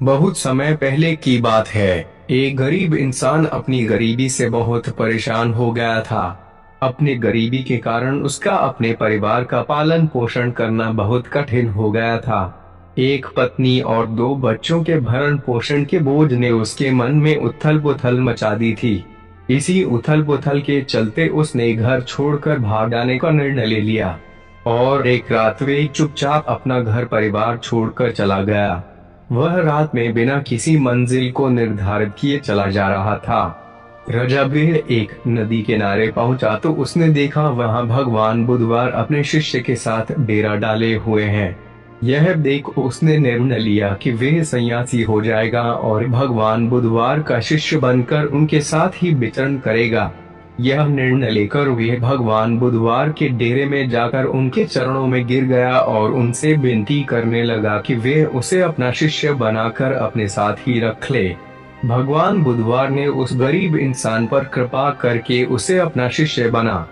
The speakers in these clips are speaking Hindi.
बहुत समय पहले की बात है। एक गरीब इंसान अपनी गरीबी से बहुत परेशान हो गया था। अपनी गरीबी के कारण उसका अपने परिवार का पालन पोषण करना बहुत कठिन हो गया था। एक पत्नी और दो बच्चों के भरण पोषण के बोझ ने उसके मन में उथल पुथल मचा दी थी। इसी उथल पुथल के चलते उसने घर छोड़कर भाग जाने का निर्णय ले लिया और एक रात वे चुपचाप अपना घर परिवार छोड़कर चला गया। वह रात में बिना किसी मंजिल को निर्धारित किए चला जा रहा था। जब वह एक नदी किनारे पहुंचा तो उसने देखा वहां भगवान बुधवार अपने शिष्य के साथ डेरा डाले हुए हैं। यह देख उसने निर्णय लिया कि वह सन्यासी हो जाएगा और भगवान बुधवार का शिष्य बनकर उनके साथ ही विचरण करेगा। यह निर्णय लेकर वह भगवान बुधवार के डेरे में जाकर उनके चरणों में गिर गया और उनसे विनती करने लगा कि वे उसे अपना शिष्य बनाकर अपने साथ ही रख ले। भगवान बुधवार ने उस गरीब इंसान पर कृपा करके उसे अपना शिष्य बना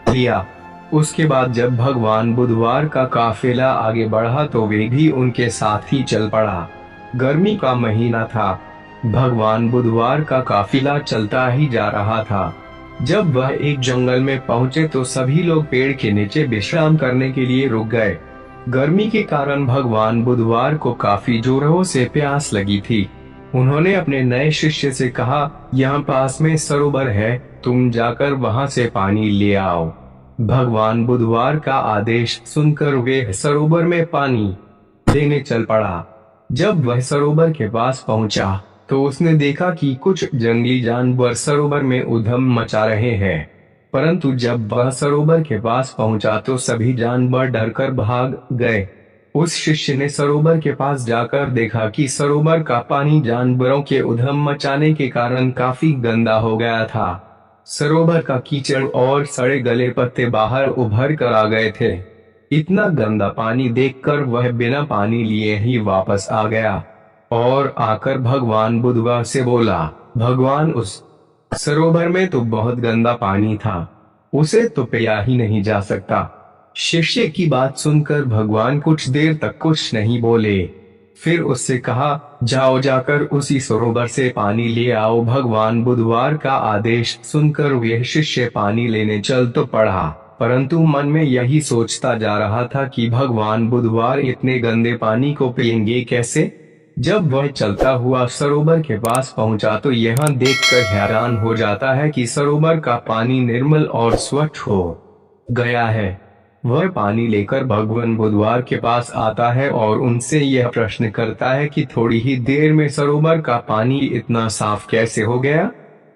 लिया। उसके बाद जब भगवान बुधवार का काफिला आगे बढ़ा तो वे भी उनके साथ ही चल पड़ा। गर्मी का महीना था। भगवान बुधवार का काफिला चलता ही जा रहा था। जब वह एक जंगल में पहुंचे तो सभी लोग पेड़ के नीचे विश्राम करने के लिए रुक गए। गर्मी के कारण भगवान बुधवार को काफी जोरों से प्यास लगी थी। उन्होंने अपने नए शिष्य से कहा, यहाँ पास में सरोवर है, तुम जाकर वहाँ से पानी ले आओ। भगवान बुधवार का आदेश सुनकर वे सरोवर में पानी लेने चल पड़ा। जब वह सरोवर के पास पहुंचा तो उसने देखा कि कुछ जंगली जानवर सरोवर में उधम मचा रहे हैं। परंतु जब वह सरोवर के पास पहुंचा तो सभी जानवर डरकर भाग गए। उस शिष्य ने सरोवर के पास जाकर देखा कि सरोवर का पानी जानवरों के उधम मचाने के कारण काफी गंदा हो गया था। सरोवर का कीचड़ और सड़े गले पत्ते बाहर उभर कर आ गए थे। इतना गंदा पानी देखकर वह बिना पानी लिए ही वापस आ गया और आकर भगवान बुधवार से बोला, भगवान, उस सरोवर में तो बहुत गंदा पानी था, उसे तो पिया ही नहीं जा सकता। शिष्य की बात सुनकर भगवान कुछ देर तक कुछ नहीं बोले। फिर उससे कहा, जाओ जाकर उसी सरोवर से पानी ले आओ। भगवान बुधवार का आदेश सुनकर वह शिष्य पानी लेने चल तो पड़ा, परंतु मन में यही सोचता जा रहा था कि भगवान बुधवार इतने गंदे पानी को पिएंगे कैसे। जब वह चलता हुआ सरोवर के पास पहुंचा तो यह देखकर हैरान हो जाता है कि सरोवर का पानी निर्मल और स्वच्छ हो गया है। वह पानी लेकर भगवान बुधवार के पास आता है और उनसे यह प्रश्न करता है कि थोड़ी ही देर में सरोवर का पानी इतना साफ कैसे हो गया।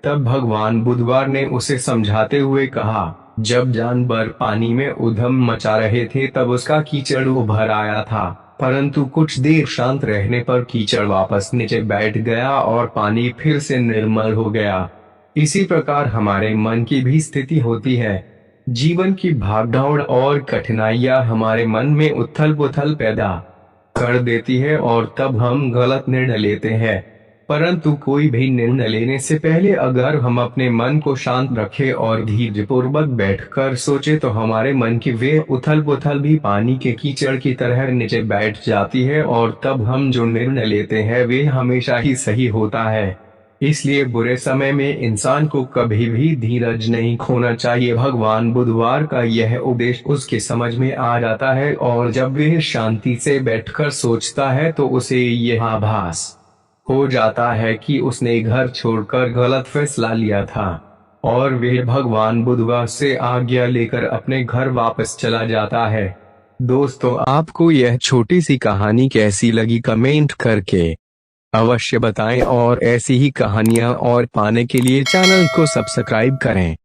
तब भगवान बुधवार ने उसे समझाते हुए कहा, जब जानवर पानी में उधम मचा रहे थे तब उसका कीचड़ उभर आया था, परंतु कुछ देर शांत रहने पर कीचड़ वापस नीचे बैठ गया और पानी फिर से निर्मल हो गया। इसी प्रकार हमारे मन की भी स्थिति होती है। जीवन की भागदौड़ और कठिनाइयां हमारे मन में उथल पुथल पैदा कर देती है और तब हम गलत निर्णय लेते हैं। परंतु कोई भी निर्णय लेने से पहले अगर हम अपने मन को शांत रखें और धैर्यपूर्वक बैठकर सोचे तो हमारे मन की वे उथल पुथल भी पानी के कीचड़ की तरह नीचे बैठ जाती है और तब हम जो निर्णय लेते हैं वे हमेशा ही सही होता है। इसलिए बुरे समय में इंसान को कभी भी धीरज नहीं खोना चाहिए। भगवान बुधवार का यह उपदेश उसके समझ में आ जाता है और जब वह शांति से बैठकर सोचता है तो उसे यह आभास हो जाता है कि उसने घर छोड़कर गलत फैसला लिया था और वह भगवान बुधवार से आज्ञा लेकर अपने घर वापस चला जाता है। दोस्तों, आपको यह छोटी सी कहानी कैसी लगी कमेंट करके अवश्य बताएं और ऐसी ही कहानियां और पाने के लिए चैनल को सब्सक्राइब करें।